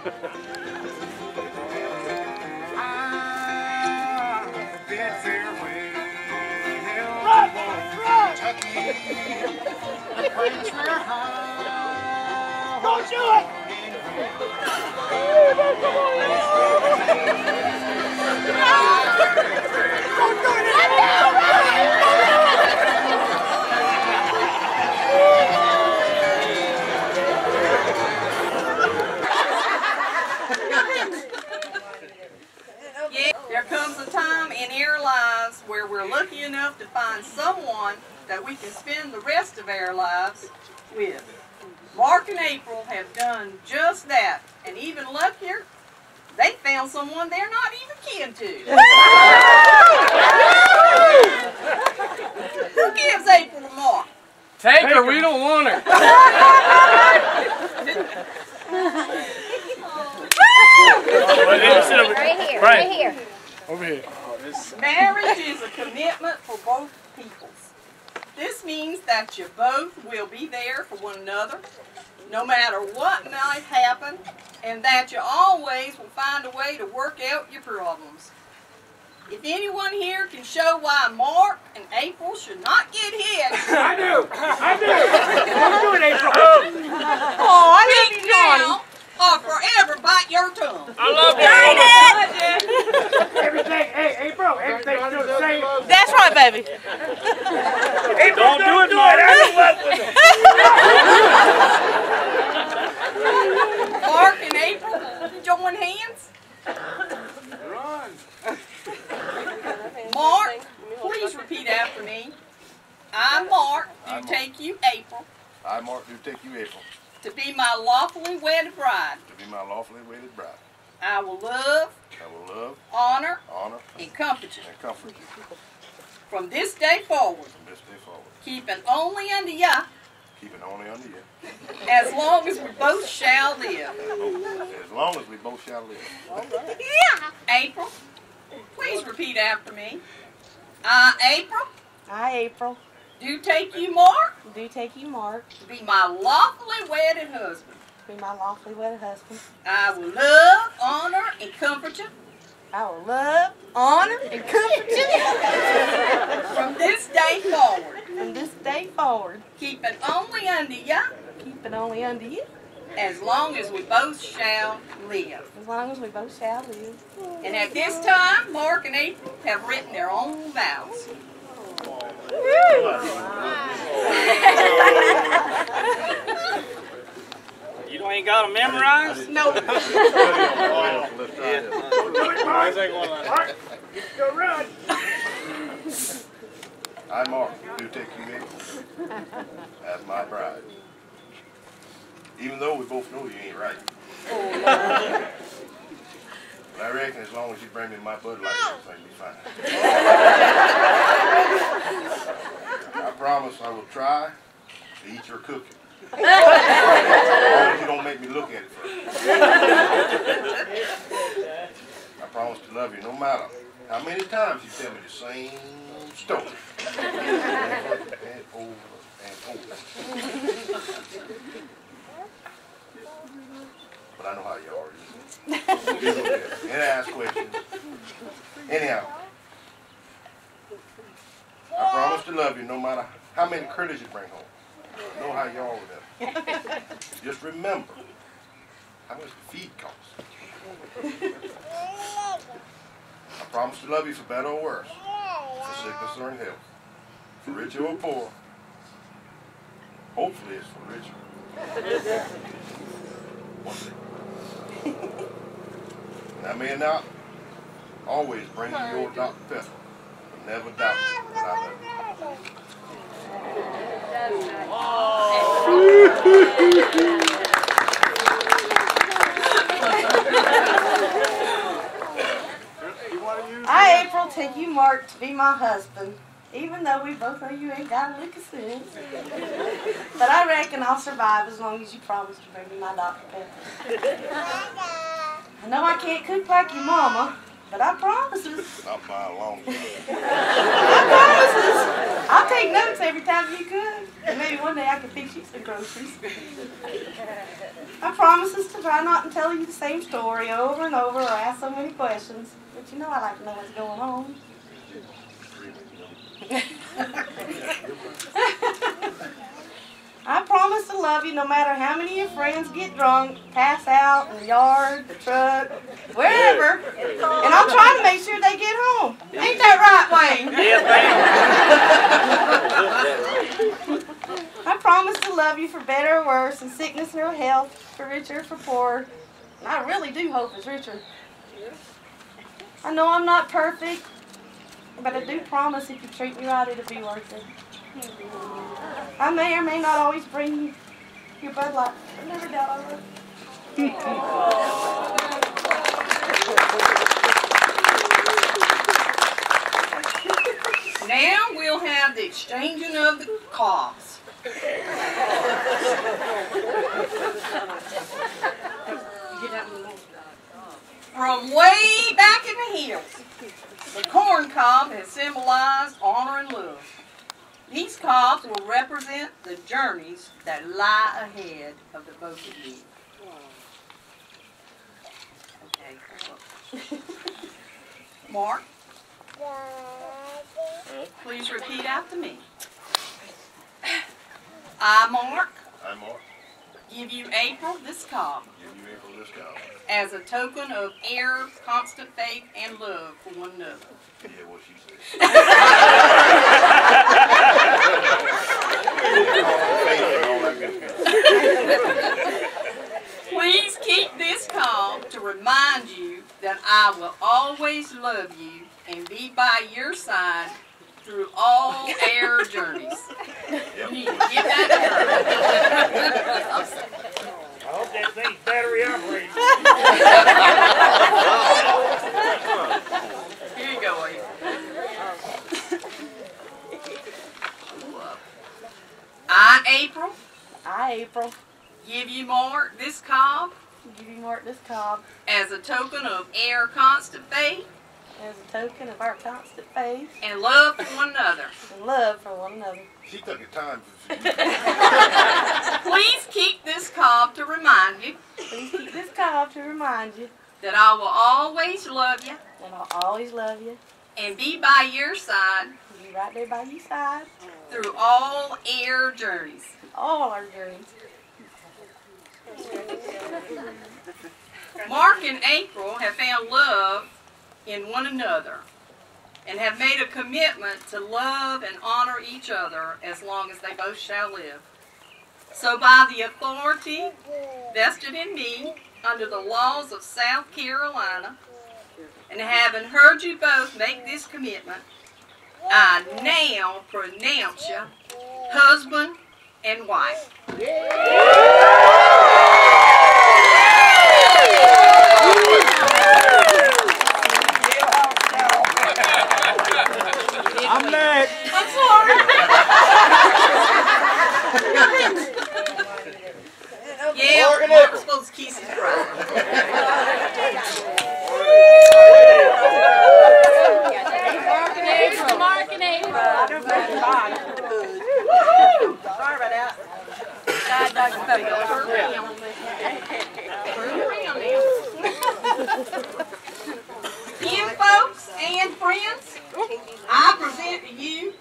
Don't do it! There comes a time in our lives where we're lucky enough to find someone that we can spend the rest of our lives with. Mark and April have done just that, and even luckier, they found someone they're not even kin to. Who gives April to Mark? Take her, we don't want her. Right here, right here. Over here. Marriage is a commitment for both peoples. This means that you both will be there for one another, no matter what might happen, and that you always will find a way to work out your problems. If anyone here can show why Mark and April should not get hitched, I do! I do! I'm doing April! Oh, I love you, now, or forever bite your tongue. I love you. Everything, hey, April, everything's still the same. That's right, baby. April, don't do it, Mark! Mark and April, join hands. Run. Mark, please repeat after me. I, Mark, do take you, April, I, Mark, do take you, April, to be my lawfully wedded bride. to be my lawfully wedded bride. I will love, I will love, honor, honor, and comfort you and comfort you from this day forward, from this day forward, keeping only unto ya keeping only unto you, as long as we both shall live. as long as we both shall live. April, please repeat after me. I, April, I, April, do take you, Mark, do take you, Mark, to be my lawfully wedded husband. to be my lawfully wedded husband. I will love, honor, and comfort you I will love, honor, and comfort you from this day forward, from this day forward, keeping only unto ya keeping only unto you, as long as we both shall live. as long as we both shall live. And at this time, Mark and April have written their own vows. You ain't got them memorized? No. Let's try this. Go run! I, Mark, do take you, April, as my bride. Even though we both know you ain't right. But I reckon as long as you bring me my Bud Light, everything will be fine. I promise I will try to eat your cooking. As long as you don't make me look at it first. I promise to love you no matter how many times you tell me the same story. And over and over. But I know how you are. And ask questions. Anyhow, I promise to love you no matter how many critters you bring home. I know how you are with them. Just remember how much the feed costs. I promise to love you for better or worse, for sickness or in health, for richer or poor. Hopefully it's for richer. One day. And I may not always bring you your Dr. Pepper, but never doubt that I love you. I, April, take you, Mark, to be my husband, even though we both know you ain't got a lick of sense. But I reckon I'll survive as long as you promise to bring me my Dr. Pepper. I know I can't cook like your mama, But I promises. Not by a long shot. I promises. I'll take notes every time you could. And maybe one day I can fix you some groceries. I promises to try not to tell you the same story over and over or ask so many questions. But you know I like to know what's going on. I promise to love you no matter how many of your friends get drunk, pass out in the yard, the truck, wherever. And I'll try to make sure they get home. Ain't that right, Wayne? Yes, ma'am. I promise to love you for better or worse, in sickness or health, for richer or for poor. And I really do hope it's richer. I know I'm not perfect, but I do promise if you treat me right, it'll be worth it. I may or may not always bring you your Bud Light. I never doubt I will. Now we'll have the exchanging of the cobs. From way back in the hills, the corn cob has symbolized honor and love. These cobs will represent the journeys that lie ahead of the both of you. Okay. Mark, please repeat after me. I, Mark, give you April this cob as a token of air, constant faith, and love for one another. Yeah, what she said. Please keep this cob to remind you that I will always love you and be by your side through all air journeys. You need to give that to her. I hope that thing's battery operated. Here you go, Abe. I, April, give you Mark this cob as a token of our constant faith as a token of our constant faith and love for one another. and love for one another. She took her time for Please keep this cob to remind you Please keep this cob to remind you that I will always love you that I'll always love you and be by your side and be right there by your side through all air journeys. all our journeys. Mark and April have found love in one another and have made a commitment to love and honor each other as long as they both shall live. So by the authority vested in me under the laws of South Carolina, and having heard you both make this commitment, I now pronounce you husband and wife. I'm mad. I'm sorry. Yeah, Mark was supposed to kiss his bride. Mark and April. Sorry about that. Again, folks and friends, I present to you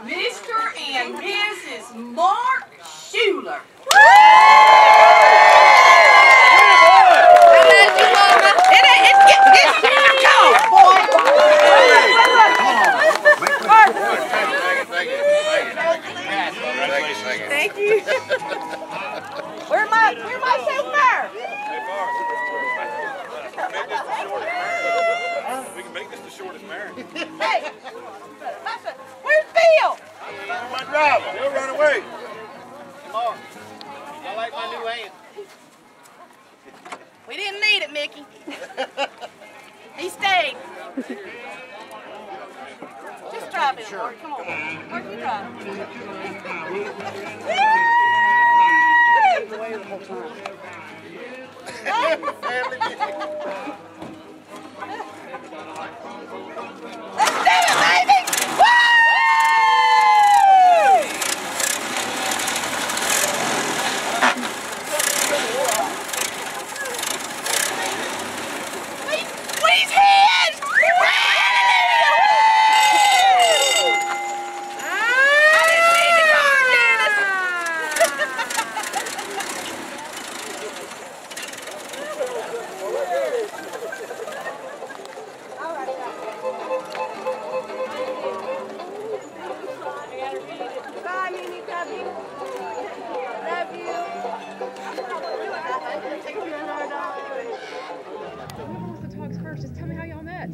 Mr. and Mrs. Mark Shuler. Thank you. Where's my silver? We can make this the shortest marriage. Hey, where's Bill? My driver, he'll run away. Mark, I like my new aunt. We didn't need it, Mickey. He stayed. Just drive it, Mark. Come on. Mark, you drive. just tell me how y'all met.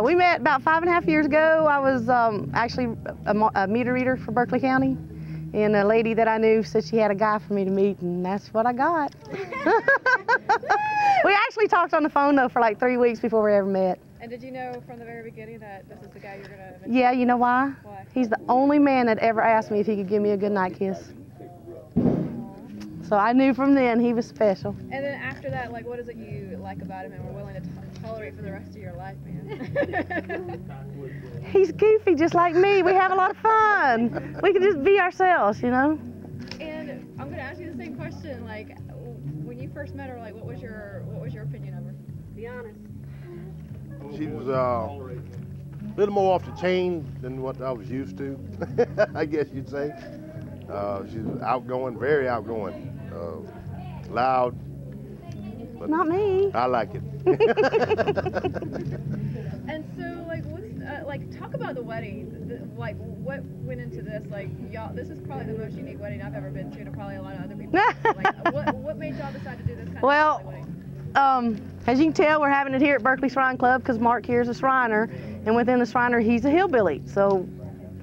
We met about 5.5 years ago. I was actually a meter reader for Berkeley County, and a lady that I knew said she had a guy for me to meet, and that's what I got. We actually talked on the phone though for like 3 weeks before we ever met. And did you know from the very beginning that this is the guy you're gonna? Yeah, you know why? Why? He's the only man that ever asked me if he could give me a goodnight kiss. So I knew from then he was special. And then after that, like, what is it you like about him and were willing to tolerate for the rest of your life, man? He's goofy just like me. We have a lot of fun. We can just be ourselves, you know? And I'm gonna ask you the same question. Like, when you first met her, like, what was your opinion of her? Be honest. She was a little more off the chain than what I was used to, I guess you'd say. She's outgoing, very outgoing, loud. But Not me. I like it. And so, like, talk about the wedding. Like, what went into this? Like, y'all, this is probably the most unique wedding I've ever been to, and probably a lot of other people. Like, what made y'all decide to do this kind of wedding? As you can tell, we're having it here at Berkeley Shrine Club because Mark here is a Shriner, and within the Shriner, he's a hillbilly. So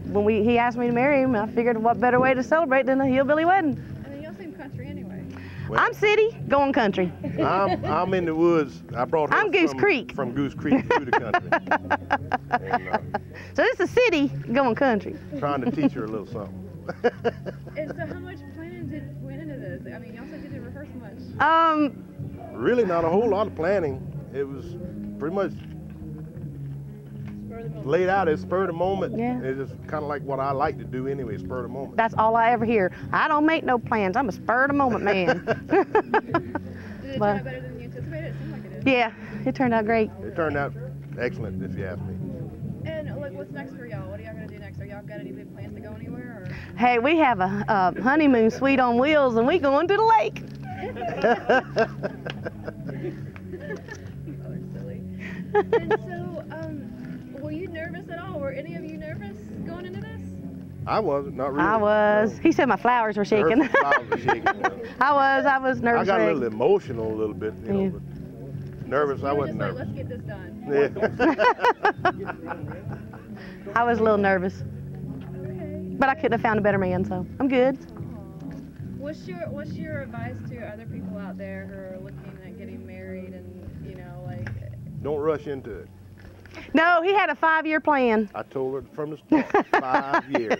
when he asked me to marry him, I figured what better way to celebrate than a hillbilly wedding. I mean, y'all seem country anyway. Well, I'm city, going country. I'm in the woods. I brought her Goose Creek. From Goose Creek to the country. And, So this is city, going country. trying to teach her a little something. And so how much planning went into this? I mean, y'all said you didn't rehearse much. Really not a whole lot of planning. It was pretty much laid out as spur of the moment. Yeah. It's just kind of like what I like to do anyway, spur of the moment. That's all I ever hear. I don't make no plans. I'm a spur of the moment man. Did it turn out better than you anticipated? It seemed like it did. Yeah, it turned out great. It turned out excellent, if you ask me. And like, what's next for y'all? What are y'all gonna do next? Are y'all got any big plans to go anywhere? Or? Hey, we have a honeymoon suite on wheels, and we going to the lake. Y'all are silly. And so, were you nervous at all? Were any of you nervous going into this? I wasn't, not really. I was. No. He said my flowers were shaking. Her flowers were shaking. I was nervous. I got a wreck. little emotional a little bit, you know, Yeah. but nervous, I You were wasn't just nervous. like, let's get this done. Yeah. I was a little nervous, Okay. but I couldn't have found a better man, so I'm good. What's your advice to other people out there who are looking at getting married and, you know, like? Don't rush into it. No, he had a 5-year plan. I told her from the start, 5 years.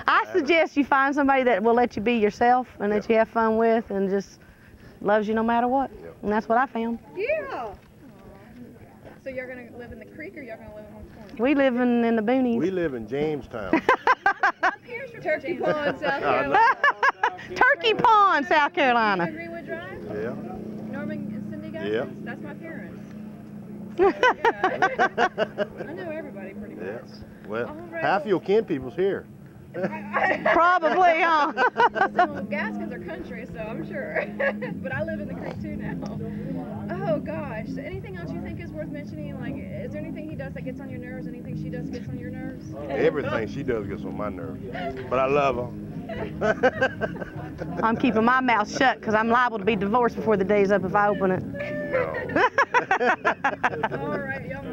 I suggest you find somebody that will let you be yourself and that you have fun with and just loves you no matter what. Yep. And that's what I found. Yeah. So you're gonna live in the creek, or you're gonna live in Holmes Corner? We live in the boonies. We live in Jamestown. My parents from Turkey Pond, South Carolina. Turkey Pond, South Carolina. Greenwood Drive. Yeah. Norman and Cindy guys. Yeah. That's my parents. I know everybody pretty much. Yeah. Well, All right. half your kin people's here. Probably, huh? So Gaskins are country, so I'm sure. But I live in the creek too now. Oh gosh. Anything else you think is worth mentioning? Like, is there anything he does that gets on your nerves? Anything she does gets on your nerves? Everything she does gets on my nerves. But I love her. I'm keeping my mouth shut because I'm liable to be divorced before the day's up if I open it. No. All right, y'all.